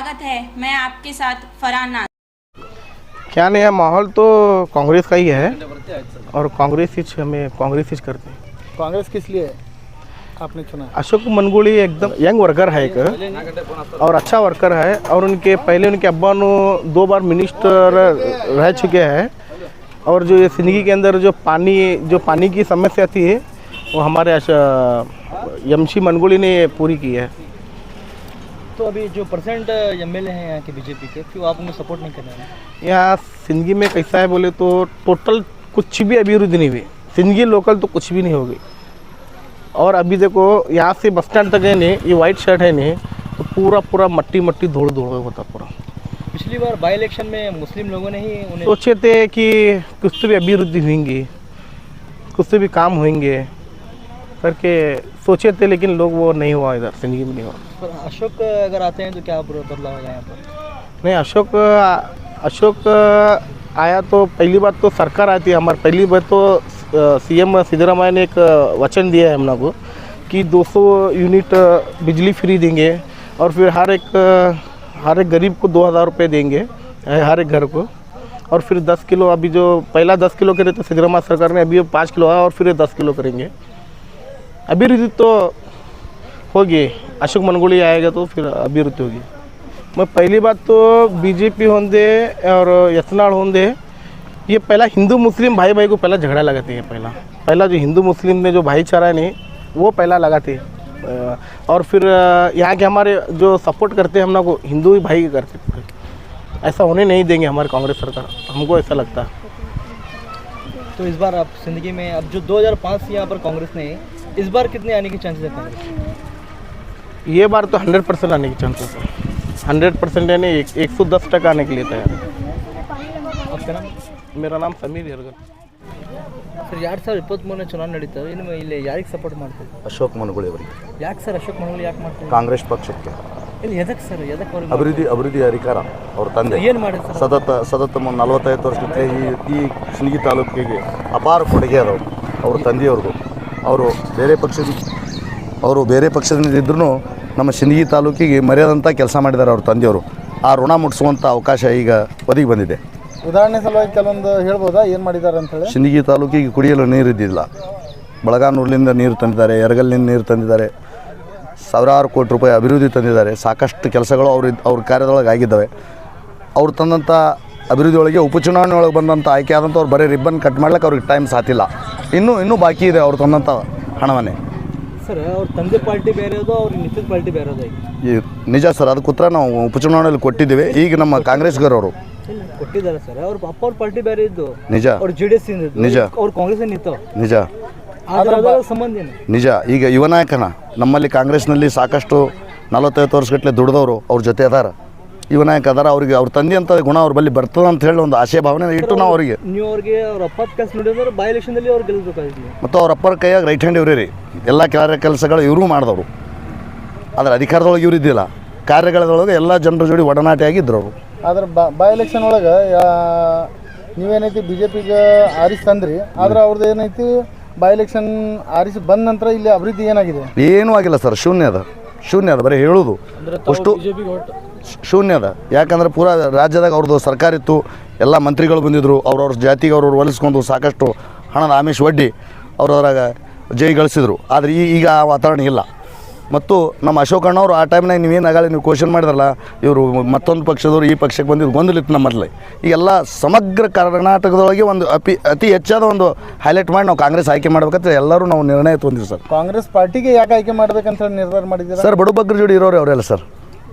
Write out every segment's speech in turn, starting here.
स्वागत है। मैं आपके साथ फरहान नाज। क्या नहीं है, माहौल तो कांग्रेस का ही है और कांग्रेस ही हमें कांग्रेस ही करते हैं। कांग्रेस किस लिए आपने चुना? अशोक मनगुड़ी एकदम यंग वर्कर है एक और अच्छा वर्कर है और उनके पहले उनके अब्बा नो 2 बार मिनिस्टर रह चुके हैं और जो ये सिंदगी के अंदर जो पानी की समस्या थी वो हमारे यमशी मनगुड़ी ने पूरी की है। तो अभी जो परसेंट एमएलए हैं यहाँ के बीजेपी के, क्यों आप उन्हें सपोर्ट नहीं कर रहे हैं? यहाँ सिंदगी में कैसा है बोले तो टोटल कुछ भी अभिवृद्धि नहीं हुई। सिंदगी लोकल तो कुछ भी नहीं होगी। और अभी देखो यहाँ से बस स्टैंड तक है नहीं, ये वाइट शर्ट है नहीं तो पूरा मट्टी धूल होता पूरा। पिछली बार बाई इलेक्शन में मुस्लिम लोगों ने ही उन्हें सोचे थे कि कुछ तो भी अभिवृद्धि होंगी, कुछ तो भी काम होंगे करके सोचे थे, लेकिन लोग वो नहीं हुआ, इधर जिंदगी में नहीं हुआ। पर अशोक अगर आते हैं तो क्या बदलाव होगा यहाँ पर? नहीं, अशोक आया तो पहली बात तो सरकार आती है हमारी। पहली बात तो सीएम सिद्धरामैया ने एक वचन दिया है हम लोग को कि 200 यूनिट बिजली फ्री देंगे और फिर हर एक गरीब को 2000 रुपये देंगे हर एक घर को। और फिर 10 किलो, अभी जो पहला 10 किलो करे तो सिद्धरामैया सरकार ने, अभी 5 किलो आया और फिर 10 किलो करेंगे। अभिवृद्धि तो होगी, अशोक मनगुड़ी आएगा तो फिर अभिवृद्धि होगी। मैं पहली बात तो बीजेपी होंदे और यत्नाल होंदे, ये पहला हिंदू मुस्लिम भाई को पहला झगड़ा लगाते हैं। पहला जो हिंदू मुस्लिम ने जो भाईचारा है नहीं वो पहला लगाते। और फिर यहाँ के हमारे जो सपोर्ट करते हैं हम लोग को हिंदू ही भाई करते पूरे। ऐसा होने नहीं देंगे हमारे कांग्रेस सरकार, हमको ऐसा लगता है। तो इस बार आप जिंदगी में अब जो 2005 से यहाँ पर कांग्रेस ने, इस बार कितने आने के चांसेस है कांग्रेस? ये बार तो 100% आने के चांसेस है। 100% यानी 110% आने के लिए तैयार है। आपका नाम? मेरा नाम समीर यरगन। ಸರ್ 2023 ಚುನಾವಣೆ ನಡೀತವೆ, ಇನ್ನು ಇಲ್ಲಿ ಯಾರಿಗೆ ಸಪೋರ್ಟ್ ಮಾಡ್ತೀವಿ? ಅಶೋಕ್ ಮನಗುಳಿ ಅವರಿಗೆ. ಯಾಕೆ ಸರ್ ಅಶೋಕ್ ಮನಗುಳಿ ಯಾಕೆ ಮಾಡ್ತೀವಿ? ಕಾಂಗ್ರೆಸ್ ಪಕ್ಷಕ್ಕೆ. ಇಲ್ಲಿ ಎದಕ್ಕೆ ಸರ್, ಎದಕ್ಕೆ ಅವ್ರಿಗೆ ಅಭಿವೃದ್ಧಿ ಅಧಿಕಾರ ಅವ್ರ ತಂದೆ ಏನು ಮಾಡಿದ್ರು ಸರ್? ಸತತ 45 ವರ್ಷಕ್ಕೆ ಈ ಸಿಂದಗಿ ತಾಲೂಕಿಗೆ ಅಪಾರ ಕೊಡುಗೆ ಅದಾವೆ ಅವ್ರ ತಂದೆಯವ್ರದ್ದು. ಅವರು ಬೇರೆ ಪಕ್ಷದಿಂದ ಇದ್ರೂ ನಮ್ಮ ಸಿಂದಗಿ ತಾಲೂಕಿಗೆ ಮರ್ಯಾದಂಥ ಕೆಲಸ ಮಾಡಿದ್ದಾರೆ ಅವ್ರ ತಂದೆಯವರು. ಆ ಋಣ ಮುಟ್ಟಿಸುವಂಥ ಅವಕಾಶ ಈಗ ಒದಗಿ ಬಂದಿದೆ. ಉದಾಹರಣೆ ಸಲುವಾಗಿ ಕೆಲವೊಂದು ಹೇಳ್ಬೋದಾ ಏನು ಮಾಡಿದ್ದಾರೆ ಅಂತೇಳಿ? ಸಿಂದಗಿ ತಾಲೂಕಿಗೆ ಕುಡಿಯಲು ನೀರು ಇದ್ದಿಲ್ಲ, ಬಳಗಾನೂರಿನಿಂದ ನೀರು ತಂದಿದ್ದಾರೆ, ಎರಗಲ್ಲಿಂದ ನೀರು ತಂದಿದ್ದಾರೆ, ಸಾವಿರಾರು ಕೋಟಿ ರೂಪಾಯಿ ಅಭಿವೃದ್ಧಿ ತಂದಿದ್ದಾರೆ. ಸಾಕಷ್ಟು ಕೆಲಸಗಳು ಅವ್ರ ಕಾರ್ಯದೊಳಗೆ ಆಗಿದ್ದಾವೆ. ಅವ್ರು ತಂದಂಥ ಅಭಿವೃದ್ಧಿ ಒಳಗೆ ಉಪಚುನಾವಣೆ ಒಳಗೆ ಬಂದಂಥ ಆಯ್ಕೆ ಆದಂಥ ಅವ್ರು ಬರೀ ರಿಬ್ಬನ್ ಕಟ್ ಮಾಡ್ಲಿಕ್ಕೆ ಅವ್ರಿಗೆ ಟೈಮ್ ಸಾತಿಲ್ಲ. ಇನ್ನೂ ಬಾಕಿ ಇದೆ ಅವ್ರು ತಂದಂಥ ಹಣವನ್ನೇ. ಸರ್ ಅವ್ರ ತಂದೆ ಪಾರ್ಟಿ ಬೇರೆದು, ಅವ್ರಿಗೆ ನಿಶ್ಚಿತ ಪಾರ್ಟಿ ಬೇರೆದು. ನಿಜ ಸರ್, ಅದಕ್ಕೆ ಉತ್ತರ ನಾವು ಉಪಚುನಾವಣೆಯಲ್ಲಿ ಕೊಟ್ಟಿದ್ದೀವಿ. ಈಗ ನಮ್ಮ ಕಾಂಗ್ರೆಸ್ಗರವರು ಕೊಟ್ಟಿದ್ದಾರೆ ಸರ್. ಅವ್ರ ಅಪ್ಪ ಅವ್ರ ಪಾರ್ಟಿ ಬೇರೆ ಇದ್ದು, ನಿಜ. ಅವ್ರು JDS ಇಂದ, ನಿಜ. ಅವ್ರು ಕಾಂಗ್ರೆಸ್ ನಿಂತು, ನಿಜ. ಅದರ ಸಂಬಂಧ ಏನು? ನಿಜ. ಈಗ ಯುವ ನಾಯಕನ ನಮ್ಮಲ್ಲಿ ಕಾಂಗ್ರೆಸ್ನಲ್ಲಿ ಸಾಕಷ್ಟು 45 ವರ್ಷಗಟ್ಟಲೆ ದುಡಿದವರು ಅವ್ರ ಜೊತೆ ಅದಾರ, ಯುವ ನಾಯಕ ಅದಾರ. ಅವ್ರಿಗೆ ಅವ್ರ ತಂದೆ ಅಂತ ಗುಣ ಅವ್ರ ಬಳಿ ಬರ್ತದೆ ಅಂತ ಹೇಳಿ ಒಂದು ಆಶಯ ಭಾವನೆ ಇಟ್ಟು ನಾವು ಅವ್ರಿಗೆ. ನೀವು ಅವ್ರಿಗೆ ಅವ್ರ ಅಪ್ಪದ ಕೆಲಸ ನೋಡಿದ್ರೆ ಬೈ ಎಲೆಕ್ಷನ್ದಲ್ಲಿ ಅವ್ರು ಗೆಲ್ಲಬೇಕಾಗಿತ್ತು. ಮತ್ತು ಅವ್ರ ಅಪ್ಪರ ಕೈಯಾಗ ರೈಟ್ ಹ್ಯಾಂಡ್ ಇವರೇ ರೀ. ಎಲ್ಲ ಕೆಲಸಗಳು ಇವರು ಮಾಡಿದವರು. ಆದರೆ ಅಧಿಕಾರದೊಳಗೆ ಇವರು ಇದ್ದಿಲ್ಲ, ಕಾರ್ಯಗಳದೊಳಗೆ ಎಲ್ಲ ಜನರ ಜೋಡಿ ಒಡನಾಟಿಯಾಗಿದ್ದರು ಅವರು. ಆದ್ರೆ ಬೈ ಎಲೆಕ್ಷನ್ ಒಳಗೆ ನೀವೇನೈತಿ BJPಗೆ ಆರಿಸಿ ತಂದ್ರಿ, ಆದ್ರೆ ಅವ್ರದ್ದು ಏನೈತಿ ಬೈ ಎಲೆಕ್ಷನ್ ಆರಿಸಿ ಬಂದ ನಂತರ ಇಲ್ಲಿ ಅಭಿವೃದ್ಧಿ ಏನಾಗಿದೆ? ಏನೂ ಆಗಿಲ್ಲ ಸರ್, ಶೂನ್ಯ ಅದ. ಬರೀ ಹೇಳೋದು ಅಷ್ಟು ಶೂನ್ಯ ಅದ. ಯಾಕಂದ್ರೆ ಪೂರಾ ರಾಜ್ಯದಾಗ ಅವ್ರದ್ದು ಸರ್ಕಾರ ಇತ್ತು, ಎಲ್ಲ ಮಂತ್ರಿಗಳು ಬಂದಿದ್ದರು, ಅವ್ರವ್ರ ಜಾತಿಗೆ ಅವ್ರವ್ರು ಹೊಲಿಸ್ಕೊಂಡು ಸಾಕಷ್ಟು ಹಣದ ಆಮಿಷ ಒಡ್ಡಿ ಅವ್ರದ್ರಾಗ ಜೈ ಗಳಿಸಿದ್ರು. ಆದರೆ ಈಗ ಆ ವಾತಾವರಣ ಇಲ್ಲ. ಮತ್ತು ನಮ್ಮ ಅಶೋಕ್ ಅಣ್ಣವರು ಆ ಟೈಮ್ನಾಗ ನೀವು ಕ್ವಶನ್ ಮಾಡಿದ್ರಲ್ಲ, ಇವರು ಮತ್ತೊಂದು ಪಕ್ಷದವರು ಈ ಪಕ್ಷಕ್ಕೆ ಬಂದಿದ್ದು ಗೊಂದಲಿತ್ತು ನಮ್ಮಲ್ಲಿ. ಈಗೆಲ್ಲ ಸಮಗ್ರ ಕರ್ನಾಟಕದೊಳಗೆ ಒಂದು ಅತಿ ಹೆಚ್ಚಾದ ಒಂದು ಹೈಲೈಟ್ ಮಾಡಿ ನಾವು ಕಾಂಗ್ರೆಸ್ ಆಯ್ಕೆ ಮಾಡ್ಬೇಕಂತ ಎಲ್ಲರೂ ನಾವು ನಿರ್ಣಯ ತೊಗೊಂಡಿವಿ ಸರ್. ಕಾಂಗ್ರೆಸ್ ಪಾರ್ಟಿಗೆ ಯಾಕೆ ಆಯ್ಕೆ ಮಾಡ್ಬೇಕಂತ ನಿರ್ಧಾರ ಮಾಡಿದ್ದೀರಾ ಸರ್? ಬಡಬಗ್ಗರ ಜೋಡಿ ಇರೋರು ಅವರೆಲ್ಲ ಸರ್.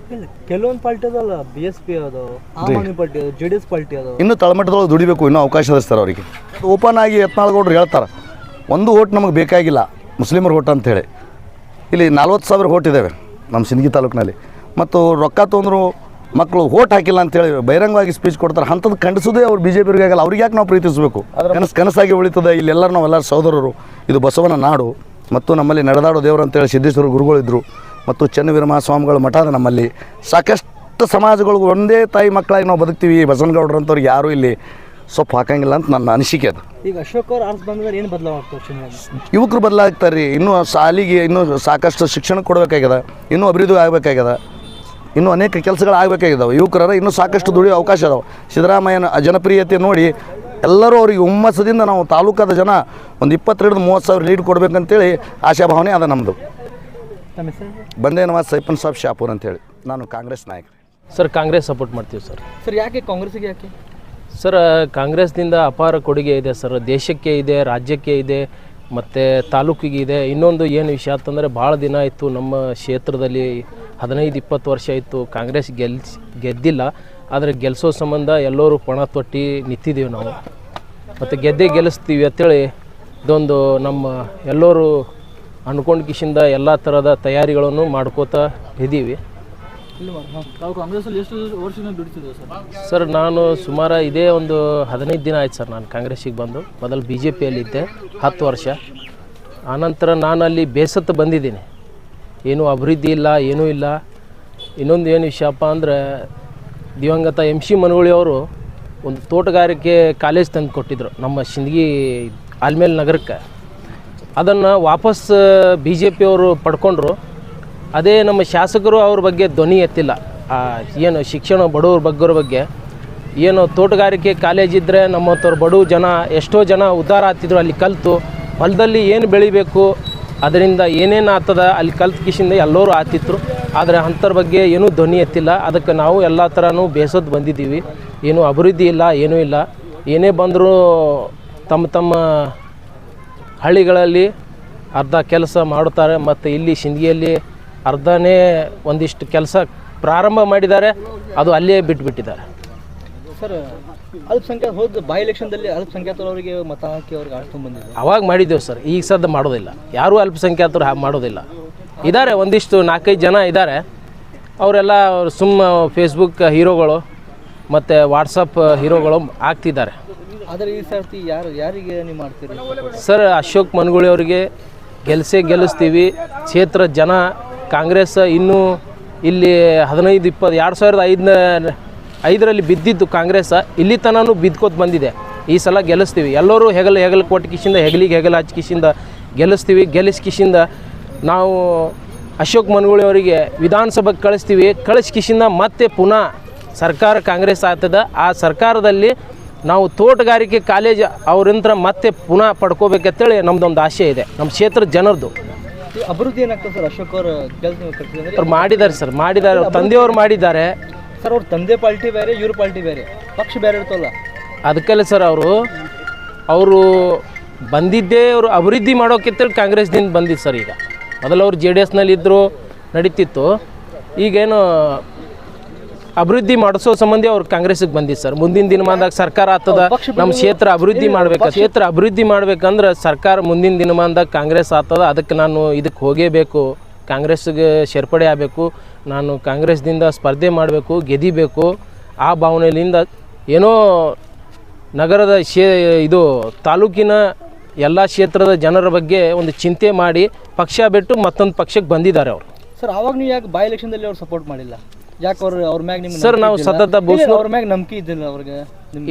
ಕೆಲವೊಂದು ಪಾರ್ಟಿ ಅದಲ್ಲ, BSP ಅದು, ಆಮ್ ಆದ್ಮಿ ಪಾರ್ಟಿ ಅದು, JDS ಪಾರ್ಟಿ ಅದು, ಇನ್ನೂ ತಳಮಟ್ಟದೊಳಗೆ ದುಡಿಬೇಕು, ಇನ್ನೂ ಅವಕಾಶ ಇದೆ ಸರ್ ಅವರಿಗೆ. ಓಪನ್ ಆಗಿ ಯತ್ನಾಳ್ಗೌಡ್ರು ಹೇಳ್ತಾರೆ, ಒಂದು ಓಟ್ ನಮಗೆ ಬೇಕಾಗಿಲ್ಲ ಮುಸ್ಲಿಮರ ಓಟ್ ಅಂತೇಳಿ. ಇಲ್ಲಿ 40,000 ಓಟ್ ಇದ್ದಾವೆ ನಮ್ಮ ಸಿಂದಗಿ ತಾಲೂಕಿನಲ್ಲಿ. ಮತ್ತು ರೊಕ್ಕ ತೊಂದರು ಮಕ್ಕಳು ಓಟ್ ಹಾಕಿಲ್ಲ ಅಂತೇಳಿ ಬಹಿರಂಗವಾಗಿ ಸ್ಪೀಚ್ ಕೊಡ್ತಾರೆ. ಅಂಥದ್ದು ಖಂಡಿಸೋದೇ ಅವ್ರು BJPಯವರಿಗೆ ಆಗಲ್ಲ. ಅವ್ರಿಗೆ ಯಾಕೆ ನಾವು ಪ್ರೀತಿಸಬೇಕು? ಕನಸಾಗಿ ಉಳಿತದೆ. ಇಲ್ಲೆಲ್ಲರೂ ನಾವೆಲ್ಲರೂ ಸಹೋದರರು. ಇದು ಬಸವನ ನಾಡು ಮತ್ತು ನಮ್ಮಲ್ಲಿ ನಡೆದಾಡೋ ದೇವರು ಅಂತೇಳಿ ಸಿದ್ದೇಶ್ವರ ಗುರುಗಳಿದ್ದರು ಮತ್ತು ಚನ್ನವೀರ ಮಹಾಸ್ವಾಮಿಗಳ ಮಠ ಅದ ನಮ್ಮಲ್ಲಿ. ಸಾಕಷ್ಟು ಸಮಾಜಗಳು ಒಂದೇ ತಾಯಿ ಮಕ್ಕಳಾಗಿ ನಾವು ಬದುಕ್ತೀವಿ. ಬಸವನಗೌಡರು ಅಂತವ್ರಿಗೆ ಯಾರೂ ಇಲ್ಲಿ ಸೊಪ್ಪು ಹಾಕಂಗಿಲ್ಲ ಅಂತ ನನ್ನ ಅನಿಸಿಕೆ ಅದು. ಈಗ ಅಶೋಕ್ ಅವ್ರು ಆರ್ಸ್ ಬಂದ್ರೆ ಏನು ಬದಲಾಗ್ತದೆ? ಯುವಕರು ಬದಲಾಗ್ತಾರೆ ರೀ. ಇನ್ನೂ ಶಾಲಿಗೆ ಇನ್ನೂ ಸಾಕಷ್ಟು ಶಿಕ್ಷಣ ಕೊಡಬೇಕಾಗ್ಯದ, ಇನ್ನೂ ಅಭಿವೃದ್ಧಿ ಆಗಬೇಕಾಗ್ಯದ. ಇನ್ನೂ ಅನೇಕ ಕೆಲಸಗಳು ಆಗಬೇಕಾಗಿದ್ದಾವೆ. ಯುವಕರ ಇನ್ನೂ ಸಾಕಷ್ಟು ದುಡಿಯೋ ಅವಕಾಶ ಇದಾವೆ. ಸಿದ್ದರಾಮಯ್ಯನ ಜನಪ್ರಿಯತೆ ನೋಡಿ ಎಲ್ಲರೂ ಅವ್ರಿಗೆ ಹುಮ್ಮಸ್ಸದಿಂದ ನಾವು ತಾಲೂಕಾದ ಜನ ಒಂದು 22-30 ಲೀಡ್ ಕೊಡಬೇಕಂತೇಳಿ ಆಶಾಭಾವನೆ ಅದ ನಮ್ಮದು. ಬಂದೇ ನವಾಜ್ ಸೈಫನ್ ಸಾಬ್ ಶಾಪೂರ್ ಅಂತೇಳಿ. ನಾನು ಕಾಂಗ್ರೆಸ್ ನಾಯಕ. ಸರ್ ಕಾಂಗ್ರೆಸ್ ಸಪೋರ್ಟ್ ಮಾಡ್ತೀವಿ ಸರ್. ಸರ್ ಯಾಕೆ ಕಾಂಗ್ರೆಸ್ಗೆ ಯಾಕೆ? ಸರ್ ಕಾಂಗ್ರೆಸ್ನಿಂದ ಅಪಾರ ಕೊಡುಗೆ ಇದೆ ಸರ್. ದೇಶಕ್ಕೆ ಇದೆ, ರಾಜ್ಯಕ್ಕೆ ಇದೆ, ಮತ್ತು ತಾಲೂಕಿಗೆ ಇದೆ. ಇನ್ನೊಂದು ಏನು ವಿಷಯ ಅಂತಂದರೆ ಭಾಳ ದಿನ ಆಯಿತು ನಮ್ಮ ಕ್ಷೇತ್ರದಲ್ಲಿ 15-20 ವರ್ಷ ಆಯಿತು ಕಾಂಗ್ರೆಸ್ ಗೆದ್ದಿಲ್ಲ. ಆದರೆ ಗೆಲ್ಲಿಸೋ ಸಂಬಂಧ ಎಲ್ಲರೂ ಪಣ ತೊಟ್ಟಿ ನಿಂತಿದ್ದೀವಿ ನಾವು, ಮತ್ತು ಗೆಲ್ಲಿಸ್ತೀವಿ ಅಂತೇಳಿ ಇದೊಂದು ನಮ್ಮ ಎಲ್ಲರೂ ಅಂದ್ಕೊಂಡು ಕಿಶಿಂದ ಎಲ್ಲ ಥರದ ತಯಾರಿಗಳನ್ನು ಮಾಡ್ಕೋತಾ ಇದ್ದೀವಿ. ತಾವು ಕಾಂಗ್ರೆಸ್ಸಲ್ಲಿ ಎಷ್ಟು ವರ್ಷದಿಂದ ದುಡಿತಿದ್ದೆ ಸರ್? ಸರ್ ನಾನು ಸುಮಾರು ಇದೇ ಒಂದು 15 ದಿನ ಆಯ್ತು ಸರ್ ನಾನು ಕಾಂಗ್ರೆಸ್ಸಿಗೆ ಬಂದು. ಮೊದಲು BJPಯಲ್ಲಿದ್ದೆ 10 ವರ್ಷ. ಆನಂತರ ನಾನು ಅಲ್ಲಿ ಬೇಸತ್ತು ಬಂದಿದ್ದೀನಿ. ಏನೂ ಅಭಿವೃದ್ಧಿ ಇಲ್ಲ, ಏನೂ ಇಲ್ಲ. ಇನ್ನೊಂದು ಏನು ವಿಷಯಪ್ಪ ಅಂದರೆ ದಿವಂಗತ MC ಮನಗೂಳಿ ಅವರು ಒಂದು ತೋಟಗಾರಿಕೆ ಕಾಲೇಜ್ ತಂದು ಕೊಟ್ಟಿದ್ದರು ನಮ್ಮ ಸಿಂದಗಿ ಆಲ್ಮೇಲ್ ನಗರಕ್ಕೆ. ಅದನ್ನು ವಾಪಸ್ BJPಯವರು ಪಡ್ಕೊಂಡ್ರು. ಅದೇ ನಮ್ಮ ಶಾಸಕರು ಅವ್ರ ಬಗ್ಗೆ ಧ್ವನಿ ಎತ್ತಿಲ್ಲ. ಏನು ಶಿಕ್ಷಣ ಬಡವ್ರ ಬಗ್ಗೆ ಏನು ತೋಟಗಾರಿಕೆ ಕಾಲೇಜ್ ಇದ್ದರೆ ನಮ್ಮಂಥವ್ರು ಬಡವ ಜನ ಎಷ್ಟೋ ಜನ ಉದ್ಧಾರ ಆಗ್ತಿದ್ರು. ಅಲ್ಲಿ ಕಲಿತು ಹೊಲದಲ್ಲಿ ಏನು ಬೆಳಿಬೇಕು, ಅದರಿಂದ ಏನೇನು ಆಗ್ತದ ಅಲ್ಲಿ ಕಲ್ತು ಕಿಶಿಂದ ಎಲ್ಲರೂ ಆತಿದ್ರು. ಆದರೆ ಅಂಥವ್ರ ಬಗ್ಗೆ ಏನೂ ಧ್ವನಿ ಎತ್ತಿಲ್ಲ. ಅದಕ್ಕೆ ನಾವು ಎಲ್ಲ ಥರನೂ ಬೇಸತ್ತು ಬಂದಿದ್ದೀವಿ. ಏನೂ ಅಭಿವೃದ್ಧಿ ಇಲ್ಲ, ಏನೂ ಇಲ್ಲ. ಏನೇ ಬಂದರೂ ತಮ್ಮ ಹಳ್ಳಿಗಳಲ್ಲಿ ಅರ್ಧ ಕೆಲಸ ಮಾಡುತ್ತಾರೆ, ಮತ್ತು ಇಲ್ಲಿ ಸಿಂದಗಿಯಲ್ಲಿ ಅರ್ಧನೇ ಒಂದಿಷ್ಟು ಕೆಲಸ ಪ್ರಾರಂಭ ಮಾಡಿದ್ದಾರೆ, ಅದು ಅಲ್ಲೇ ಬಿಟ್ಟುಬಿಟ್ಟಿದ್ದಾರೆ. ಸರ್ ಅಲ್ಪಸಂಖ್ಯಾತ ಹೋದ ಬೈ ಎಲೆಕ್ಷನ್ದಲ್ಲಿ ಅಲ್ಪಸಂಖ್ಯಾತರವರಿಗೆ ಮತ ಹಾಕಿ ಅವ್ರಿಗೆ ಆಡ್ಕೊಂಡು ಬಂದಿದ್ದಾರೆ. ಅವಾಗ ಮಾಡಿದ್ದೇವೆ ಸರ್. ಈಗ ಸದ್ಯ ಮಾಡೋದಿಲ್ಲ. ಯಾರೂ ಅಲ್ಪಸಂಖ್ಯಾತರು ಮಾಡೋದಿಲ್ಲ. ಇದ್ದಾರೆ ಒಂದಿಷ್ಟು 4-5 ಜನ ಇದ್ದಾರೆ. ಅವರೆಲ್ಲ ಫೇಸ್ಬುಕ್ ಹೀರೋಗಳು ಮತ್ತು ವಾಟ್ಸಪ್ ಹೀರೋಗಳು ಆಗ್ತಿದ್ದಾರೆ. ಆದರೆ ಈ ಸರ್ತಿ ಯಾರಿಗೆ ನೀವು ಮಾಡ್ತೀರಿ ಸರ್? ಅಶೋಕ್ ಮನಗೂಳಿ ಅವರಿಗೆ ಗೆಲ್ಲಿಸ್ತೀವಿ. ಕ್ಷೇತ್ರ ಜನ ಕಾಂಗ್ರೆಸ್ ಇನ್ನೂ ಇಲ್ಲಿ 2005ರಲ್ಲಿ ಬಿದ್ದಿದ್ದು ಕಾಂಗ್ರೆಸ್ ಇಲ್ಲಿ ತನೂ ಬಿದ್ಕೋತ ಬಂದಿದೆ. ಈ ಸಲ ಗೆಲ್ಲಿಸ್ತೀವಿ. ಎಲ್ಲರೂ ಹೆಗಲು ಕೊಟ್ಟು ಕಿಶಿಂದ ಹೆಗಲಿಗೆ ಹೆಗಲು ಹಚ್ಚಿ ಕಿಶಿಂದ ಗೆಲ್ಲಿಸ್ತೀವಿ. ಕಿಶಿಂದ ನಾವು ಅಶೋಕ್ ಮನಗೂಳಿ ಅವರಿಗೆ ವಿಧಾನಸಭೆಗೆ ಕಳಿಸಿ ಕಿಶಿಂದ ಮತ್ತೆ ಪುನಃ ಸರ್ಕಾರ ಕಾಂಗ್ರೆಸ್ ಆಗ್ತದೆ. ಆ ಸರ್ಕಾರದಲ್ಲಿ ನಾವು ತೋಟಗಾರಿಕೆ ಕಾಲೇಜ್ ಅವರಿಂತ್ರ ಮತ್ತೆ ಪುನಃ ಪಡ್ಕೋಬೇಕಂತೇಳಿ ನಮ್ಮದೊಂದು ಆಸೆ ಇದೆ ನಮ್ಮ ಕ್ಷೇತ್ರದ ಜನರದು. ಅಭಿವೃದ್ಧಿ ಏನಾಗ್ತದೆ ಸರ್? ಅಶೋಕ್ ಅವರು ಕೆಲಸ ಅವ್ರು ಮಾಡಿದ್ದಾರೆ ಸರ್, ಮಾಡಿದ್ದಾರೆ. ಅವ್ರ ತಂದೆಯವರು ಮಾಡಿದ್ದಾರೆ ಸರ್. ಅವ್ರ ತಂದೆ ಪಾರ್ಟಿ ಬೇರೆ, ಇವ್ರ ಪಾರ್ಟಿ ಬೇರೆ, ಪಕ್ಷ ಬೇರೆ ಇರ್ತಲ್ಲ. ಅದಕ್ಕಲ್ಲ ಸರ್ ಅವರು ಬಂದಿದ್ದೇ ಅವರು ಅಭಿವೃದ್ಧಿ ಮಾಡೋಕ್ಕಿಂತೇಳಿ ಕಾಂಗ್ರೆಸ್ದಿಂದ ಬಂದಿದ್ದು ಸರ್. ಈಗ ಮೊದಲು ಅವರು JDSನಲ್ಲಿ ಇದ್ದರು, ನಡೀತಿತ್ತು. ಈಗೇನು ಅಭಿವೃದ್ಧಿ ಮಾಡಿಸೋ ಸಂಬಂಧಿ ಅವ್ರು ಕಾಂಗ್ರೆಸ್ಗೆ ಬಂದಿದ್ದು ಸರ್. ಮುಂದಿನ ದಿನಮಾನದಾಗ ಸರ್ಕಾರ ಆಗ್ತದ, ನಮ್ಮ ಕ್ಷೇತ್ರ ಅಭಿವೃದ್ಧಿ ಮಾಡ್ಬೇಕಂದ್ರೆ ಸರ್ಕಾರ ಮುಂದಿನ ದಿನಮಾನದಾಗ ಕಾಂಗ್ರೆಸ್ ಆಗ್ತದ. ಅದಕ್ಕೆ ನಾನು ಇದಕ್ಕೆ ಹೋಗೇಬೇಕು, ಕಾಂಗ್ರೆಸ್ಗೆ ಸೇರ್ಪಡೆ ಆಗಬೇಕು, ನಾನು ಕಾಂಗ್ರೆಸ್ದಿಂದ ಸ್ಪರ್ಧೆ ಮಾಡಬೇಕು, ಗೆದಿಬೇಕು. ಆ ಭಾವನೆಯಿಂದ ಏನೋ ನಗರದ ಇದು ತಾಲೂಕಿನ ಎಲ್ಲ ಕ್ಷೇತ್ರದ ಜನರ ಬಗ್ಗೆ ಒಂದು ಚಿಂತೆ ಮಾಡಿ ಪಕ್ಷ ಬಿಟ್ಟು ಮತ್ತೊಂದು ಪಕ್ಷಕ್ಕೆ ಬಂದಿದ್ದಾರೆ ಅವರು. ಸರ್ ಆವಾಗ ನೀವು ಯಾಕೆ ಬೈ ಎಲೆಕ್ಷನ್ದಲ್ಲಿ ಅವ್ರು ಸಪೋರ್ಟ್ ಮಾಡಿಲ್ಲ? ಯಾಕೆ ಅವ್ರ ಮ್ಯಾಗ ನಿಮ್ಗೆ ಸರ್ ನಾವು ಸತತ ಅವ್ರ ಮ್ಯಾಗ ನಂಬಿಕೆ ಇದ್ದಿಲ್ಲ ಅವ್ರಿಗೆ?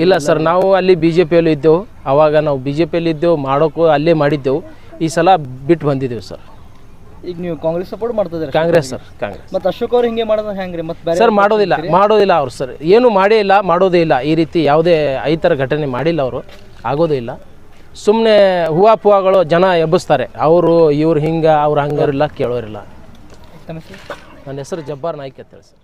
ಇಲ್ಲ ಸರ್, ನಾವು ಅಲ್ಲಿ BJPಯಲ್ಲಿ ಇದ್ದೆವು. ಆವಾಗ ನಾವು BJPಯಲ್ಲಿ ಇದ್ದೆವು, ಮಾಡೋಕ್ಕೂ ಅಲ್ಲೇ ಮಾಡಿದ್ದೆವು. ಈ ಸಲ ಬಿಟ್ಟು ಬಂದಿದ್ದೇವೆ ಸರ್. ಈಗ ನೀವು ಕಾಂಗ್ರೆಸ್ ಸಪೋರ್ಟ್ ಮಾಡ್ತಿದ್ದೀರಾ? ಕಾಂಗ್ರೆಸ್ ಸರ್, ಕಾಂಗ್ರೆಸ್. ಮತ್ತು ಅಶೋಕ್ ಅವ್ರು ಹಿಂಗೆ ಮಾಡೋದು ಹೆಂಗ್ರಿ? ಮತ್ತೆ ಸರ್ ಮಾಡೋದಿಲ್ಲ ಅವ್ರು ಸರ್. ಏನು ಮಾಡೇ ಇಲ್ಲ, ಮಾಡೋದೇ ಇಲ್ಲ. ಈ ರೀತಿ ಯಾವುದೇ ಈ ಥರ ಘಟನೆ ಮಾಡಿಲ್ಲ ಅವರು, ಆಗೋದೇ ಇಲ್ಲ. ಸುಮ್ಮನೆ ಹೂವಾಪುವಾಗಳು ಜನ ಎಬ್ಬಿಸ್ತಾರೆ. ಇವ್ರು ಹಿಂಗೆ ಅವ್ರು ಹಂಗಾರಿಲ್ಲ, ಕೇಳೋರಿಲ್ಲ. ನನ್ನ ಹೆಸರು ಜಬ್ಬಾರ್ ನಾಯ್ಕ್ ಅಂತೇಳಿ ಸರ್.